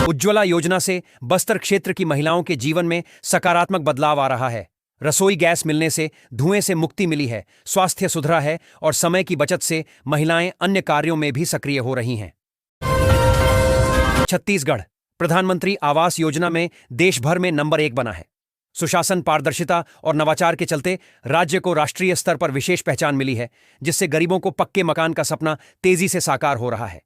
उज्ज्वला योजना से बस्तर क्षेत्र की महिलाओं के जीवन में सकारात्मक बदलाव आ रहा है। रसोई गैस मिलने से धुएं से मुक्ति मिली है, स्वास्थ्य सुधरा है और समय की बचत से महिलाएं अन्य कार्यों में भी सक्रिय हो रही हैं। छत्तीसगढ़ प्रधानमंत्री आवास योजना में देश भर में नंबर 1 बना है। सुशासन, पारदर्शिता और नवाचार के चलते राज्य को राष्ट्रीय स्तर पर विशेष पहचान मिली है, जिससे गरीबों को पक्के मकान का सपना तेजी से साकार हो रहा है।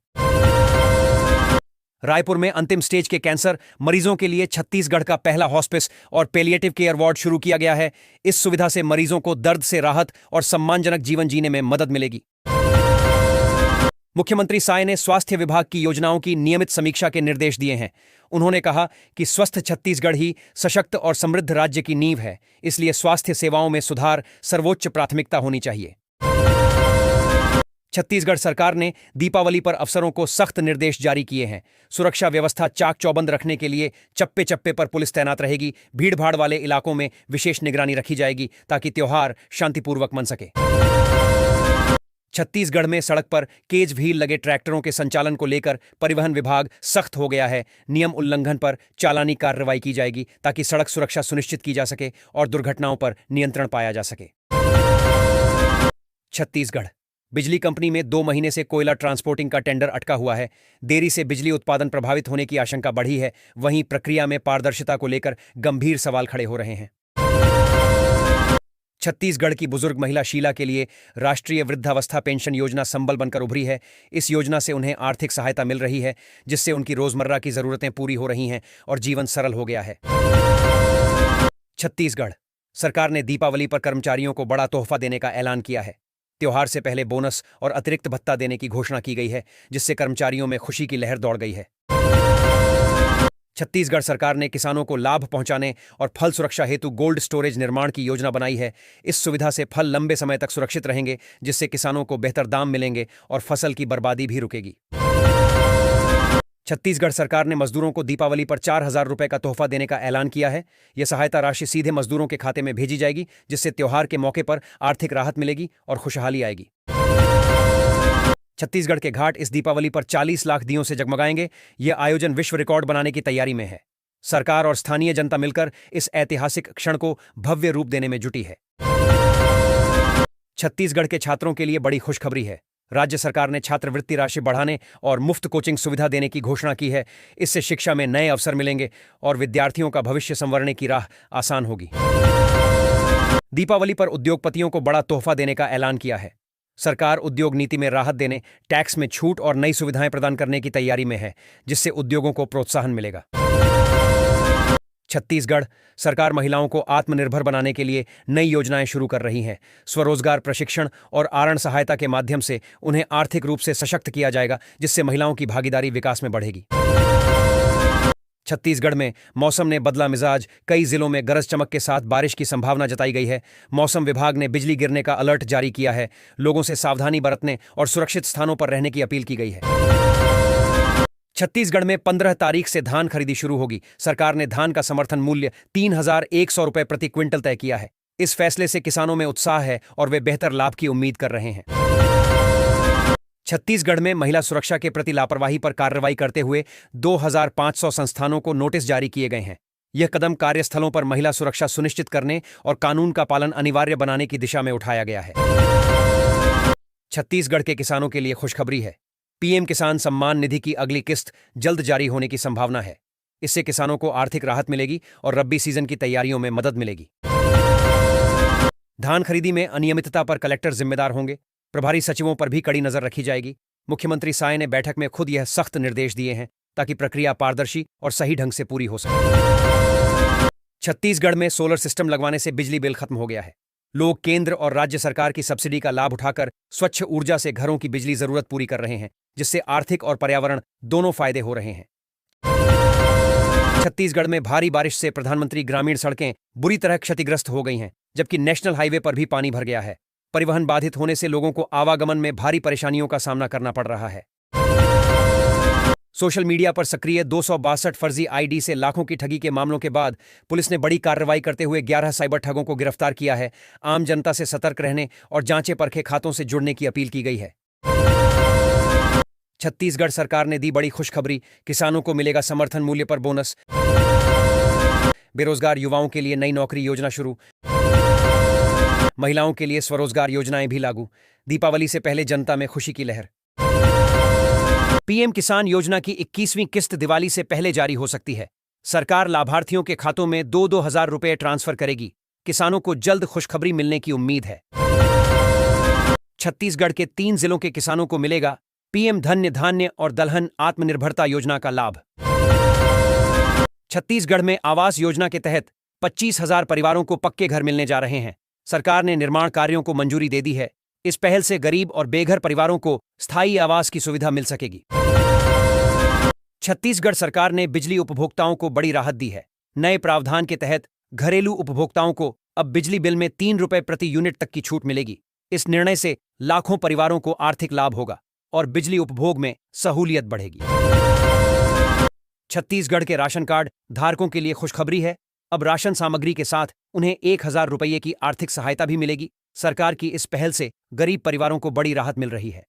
रायपुर में अंतिम स्टेज के कैंसर मरीजों के लिए छत्तीसगढ़ का पहला हॉस्पिस और पैलिएटिव केयर वार्ड शुरू किया गया है। इस सुविधा से मरीजों को दर्द से राहत और सम्मानजनक जीवन जीने में मदद मिलेगी। मुख्यमंत्री साय ने स्वास्थ्य विभाग की योजनाओं की नियमित समीक्षा के निर्देश दिए हैं। उन्होंने कहा कि स्वस्थ छत्तीसगढ़ ही सशक्त और समृद्ध राज्य की नींव है, इसलिए स्वास्थ्य सेवाओं में सुधार सर्वोच्च प्राथमिकता होनी चाहिए। छत्तीसगढ़ सरकार ने दीपावली पर अफसरों को सख्त निर्देश जारी किए हैं। सुरक्षा व्यवस्था चाक चौबंद रखने के लिए चप्पे चप्पे पर पुलिस तैनात रहेगी। भीड़भाड़ वाले इलाकों में विशेष निगरानी रखी जाएगी ताकि त्योहार शांतिपूर्वक मन सके। छत्तीसगढ़ में सड़क पर केज व्हील लगे ट्रैक्टरों के संचालन को लेकर परिवहन विभाग सख्त हो गया है। नियम उल्लंघन पर चालानी कार्रवाई की जाएगी ताकि सड़क सुरक्षा सुनिश्चित की जा सके और दुर्घटनाओं पर नियंत्रण पाया जा सके। छत्तीसगढ़ बिजली कंपनी में 2 महीने से कोयला ट्रांसपोर्टिंग का टेंडर अटका हुआ है। देरी से बिजली उत्पादन प्रभावित होने की आशंका बढ़ी है। वहीं प्रक्रिया में पारदर्शिता को लेकर गंभीर सवाल खड़े हो रहे हैं। छत्तीसगढ़ की बुजुर्ग महिला शीला के लिए राष्ट्रीय वृद्धावस्था पेंशन योजना संबल बनकर उभरी है। इस योजना से उन्हें आर्थिक सहायता मिल रही है, जिससे उनकी रोजमर्रा की जरूरतें पूरी हो रही हैं और जीवन सरल हो गया है। छत्तीसगढ़ सरकार ने दीपावली पर कर्मचारियों को बड़ा तोहफा देने का ऐलान किया है। त्योहार से पहले बोनस और अतिरिक्त भत्ता देने की घोषणा की गई है, जिससे कर्मचारियों में खुशी की लहर दौड़ गई है। छत्तीसगढ़ सरकार ने किसानों को लाभ पहुंचाने और फल सुरक्षा हेतु कोल्ड स्टोरेज निर्माण की योजना बनाई है। इस सुविधा से फल लंबे समय तक सुरक्षित रहेंगे, जिससे किसानों को बेहतर दाम मिलेंगे और फसल की बर्बादी भी रुकेगी। छत्तीसगढ़ सरकार ने मजदूरों को दीपावली पर 4,000 रुपए का तोहफा देने का ऐलान किया है। यह सहायता राशि सीधे मजदूरों के खाते में भेजी जाएगी, जिससे त्योहार के मौके पर आर्थिक राहत मिलेगी और खुशहाली आएगी। छत्तीसगढ़ के घाट इस दीपावली पर 40 लाख दियों से जगमगाएंगे। यह आयोजन विश्व रिकॉर्ड बनाने की तैयारी में है। सरकार और स्थानीय जनता मिलकर इस ऐतिहासिक क्षण को भव्य रूप देने में जुटी है। छत्तीसगढ़ के छात्रों के लिए बड़ी खुशखबरी है। राज्य सरकार ने छात्रवृत्ति राशि बढ़ाने और मुफ्त कोचिंग सुविधा देने की घोषणा की है। इससे शिक्षा में नए अवसर मिलेंगे और विद्यार्थियों का भविष्य संवरने की राह आसान होगी। दीपावली पर उद्योगपतियों को बड़ा तोहफा देने का ऐलान किया है। सरकार उद्योग नीति में राहत देने, टैक्स में छूट और नई सुविधाएं प्रदान करने की तैयारी में है, जिससे उद्योगों को प्रोत्साहन मिलेगा। छत्तीसगढ़ सरकार महिलाओं को आत्मनिर्भर बनाने के लिए नई योजनाएं शुरू कर रही है। स्वरोजगार प्रशिक्षण और आरण सहायता के माध्यम से उन्हें आर्थिक रूप से सशक्त किया जाएगा, जिससे महिलाओं की भागीदारी विकास में बढ़ेगी। छत्तीसगढ़ में मौसम ने बदला मिजाज। कई जिलों में गरज चमक के साथ बारिश की संभावना जताई गई है। मौसम विभाग ने बिजली गिरने का अलर्ट जारी किया है। लोगों से सावधानी बरतने और सुरक्षित स्थानों पर रहने की अपील की गई है। छत्तीसगढ़ में 15 तारीख से धान खरीदी शुरू होगी। सरकार ने धान का समर्थन मूल्य 3,100 रुपए प्रति क्विंटल तय किया है। इस फैसले से किसानों में उत्साह है और वे बेहतर लाभ की उम्मीद कर रहे हैं। छत्तीसगढ़ में महिला सुरक्षा के प्रति लापरवाही पर कार्रवाई करते हुए 2,500 संस्थानों को नोटिस जारी किए गए हैं। यह कदम कार्यस्थलों पर महिला सुरक्षा सुनिश्चित करने और कानून का पालन अनिवार्य बनाने की दिशा में उठाया गया है। छत्तीसगढ़ के किसानों के लिए खुशखबरी है। पीएम किसान सम्मान निधि की अगली किस्त जल्द जारी होने की संभावना है। इससे किसानों को आर्थिक राहत मिलेगी और रब्बी सीजन की तैयारियों में मदद मिलेगी। धान खरीदी में अनियमितता पर कलेक्टर जिम्मेदार होंगे। प्रभारी सचिवों पर भी कड़ी नजर रखी जाएगी। मुख्यमंत्री साय ने बैठक में खुद यह सख्त निर्देश दिए हैं ताकि प्रक्रिया पारदर्शी और सही ढंग से पूरी हो सके। छत्तीसगढ़ में सोलर सिस्टम लगवाने से बिजली बिल खत्म हो गया है। लोग केंद्र और राज्य सरकार की सब्सिडी का लाभ उठाकर स्वच्छ ऊर्जा से घरों की बिजली जरूरत पूरी कर रहे हैं, जिससे आर्थिक और पर्यावरण दोनों फायदे हो रहे हैं। छत्तीसगढ़ में भारी बारिश से प्रधानमंत्री ग्रामीण सड़कें बुरी तरह क्षतिग्रस्त हो गई हैं, जबकि नेशनल हाईवे पर भी पानी भर गया है। परिवहन बाधित होने से लोगों को आवागमन में भारी परेशानियों का सामना करना पड़ रहा है। सोशल मीडिया पर सक्रिय 262 फर्जी आईडी से लाखों की ठगी के मामलों के बाद पुलिस ने बड़ी कार्रवाई करते हुए 11 साइबर ठगों को गिरफ्तार किया है। आम जनता से सतर्क रहने और जांचे परखे खातों से जुड़ने की अपील की गई है। छत्तीसगढ़ सरकार ने दी बड़ी खुशखबरी, किसानों को मिलेगा समर्थन मूल्य पर बोनस। बेरोजगार युवाओं के लिए नई नौकरी योजना शुरू। महिलाओं के लिए स्वरोजगार योजनाएं भी लागू। दीपावली से पहले जनता में खुशी की लहर। पीएम किसान योजना की 21वीं किस्त दिवाली से पहले जारी हो सकती है। सरकार लाभार्थियों के खातों में 2-2 हजार रुपए ट्रांसफर करेगी। किसानों को जल्द खुशखबरी मिलने की उम्मीद है। छत्तीसगढ़ के 3 जिलों के किसानों को मिलेगा पीएम धन्य धान्य और दलहन आत्मनिर्भरता योजना का लाभ। छत्तीसगढ़ में आवास योजना के तहत 25,000 परिवारों को पक्के घर मिलने जा रहे हैं। सरकार ने निर्माण कार्यों को मंजूरी दे दी है। इस पहल से गरीब और बेघर परिवारों को स्थायी आवास की सुविधा मिल सकेगी। छत्तीसगढ़ सरकार ने बिजली उपभोक्ताओं को बड़ी राहत दी है। नए प्रावधान के तहत घरेलू उपभोक्ताओं को अब बिजली बिल में 3 रुपए प्रति यूनिट तक की छूट मिलेगी। इस निर्णय से लाखों परिवारों को आर्थिक लाभ होगा और बिजली उपभोग में सहूलियत बढ़ेगी। छत्तीसगढ़ के राशन कार्ड धारकों के लिए खुशखबरी है। अब राशन सामग्री के साथ उन्हें 1,000 रुपये की आर्थिक सहायता भी मिलेगी। सरकार की इस पहल से गरीब परिवारों को बड़ी राहत मिल रही है।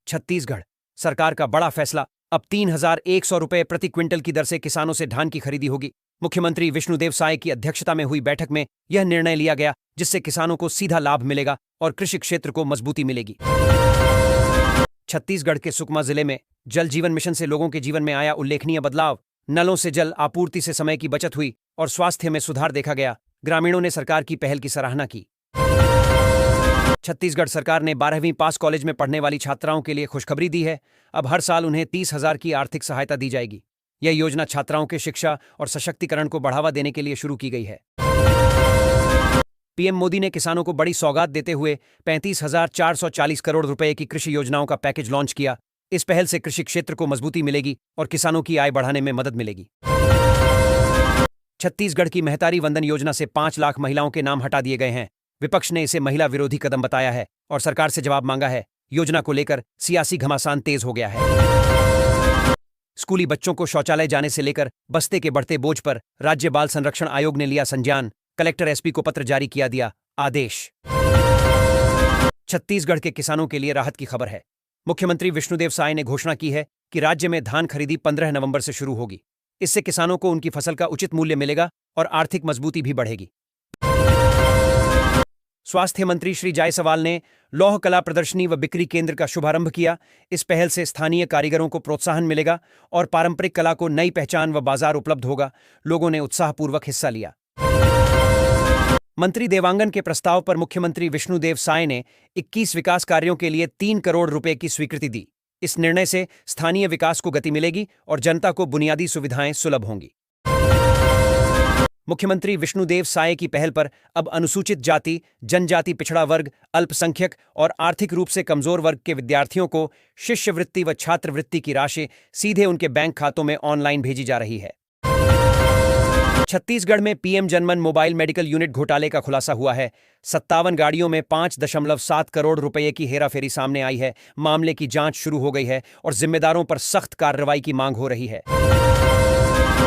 छत्तीसगढ़ सरकार का बड़ा फैसला, अब 3,100 रुपये प्रति क्विंटल की दर से किसानों से धान की खरीदी होगी। मुख्यमंत्री विष्णुदेव साय की अध्यक्षता में हुई बैठक में यह निर्णय लिया गया, जिससे किसानों को सीधा लाभ मिलेगा और कृषि क्षेत्र को मजबूती मिलेगी। छत्तीसगढ़ के सुकमा जिले में जल जीवन मिशन से लोगों के जीवन में आया उल्लेखनीय बदलाव। नलों से जल आपूर्ति से समय की बचत हुई और स्वास्थ्य में सुधार देखा गया। ग्रामीणों ने सरकार की पहल की सराहना की। छत्तीसगढ़ सरकार ने 12वीं पास कॉलेज में पढ़ने वाली छात्राओं के लिए खुशखबरी दी है। अब हर साल उन्हें 30,000 की आर्थिक सहायता दी जाएगी। यह योजना छात्राओं के शिक्षा और सशक्तिकरण को बढ़ावा देने के लिए शुरू की गई है। पीएम मोदी ने किसानों को बड़ी सौगात देते हुए 35,440 करोड़ रुपए की कृषि योजनाओं का पैकेज लॉन्च किया। इस पहल से कृषि क्षेत्र को मजबूती मिलेगी और किसानों की आय बढ़ाने में मदद मिलेगी। छत्तीसगढ़ की महतारी वंदन योजना से 5 लाख महिलाओं के नाम हटा दिए गए हैं। विपक्ष ने इसे महिला विरोधी कदम बताया है और सरकार से जवाब मांगा है। योजना को लेकर सियासी घमासान तेज हो गया है। स्कूली बच्चों को शौचालय जाने से लेकर बस्ते के बढ़ते बोझ पर राज्य बाल संरक्षण आयोग ने लिया संज्ञान। कलेक्टर एसपी को पत्र जारी किया दिया आदेश। छत्तीसगढ़ के किसानों के लिए राहत की खबर है। मुख्यमंत्री विष्णुदेव साय ने घोषणा की है कि राज्य में धान खरीदी 15 नवंबर से शुरू होगी। इससे किसानों को उनकी फसल का उचित मूल्य मिलेगा और आर्थिक मजबूती भी बढ़ेगी। स्वास्थ्य मंत्री श्री जायसवाल ने लौह कला प्रदर्शनी व बिक्री केंद्र का शुभारंभ किया। इस पहल से स्थानीय कारीगरों को प्रोत्साहन मिलेगा और पारंपरिक कला को नई पहचान व बाजार उपलब्ध होगा। लोगों ने उत्साहपूर्वक हिस्सा लिया। मंत्री देवांगन के प्रस्ताव पर मुख्यमंत्री विष्णुदेव साय ने 21 विकास कार्यों के लिए 3 करोड़ रुपए की स्वीकृति दी। इस निर्णय से स्थानीय विकास को गति मिलेगी और जनता को बुनियादी सुविधाएं सुलभ होंगी। मुख्यमंत्री विष्णुदेव साय की पहल पर अब अनुसूचित जाति, जनजाति, पिछड़ा वर्ग, अल्पसंख्यक और आर्थिक रूप से कमजोर वर्ग के विद्यार्थियों को शिष्यवृत्ति व छात्रवृत्ति की राशि सीधे उनके बैंक खातों में ऑनलाइन भेजी जा रही है। छत्तीसगढ़ में पीएम जनमन मोबाइल मेडिकल यूनिट घोटाले का खुलासा हुआ है। 57 गाड़ियों में 5.7 करोड़ रुपए की हेराफेरी सामने आई है। मामले की जांच शुरू हो गई है और जिम्मेदारों पर सख्त कार्रवाई की मांग हो रही है।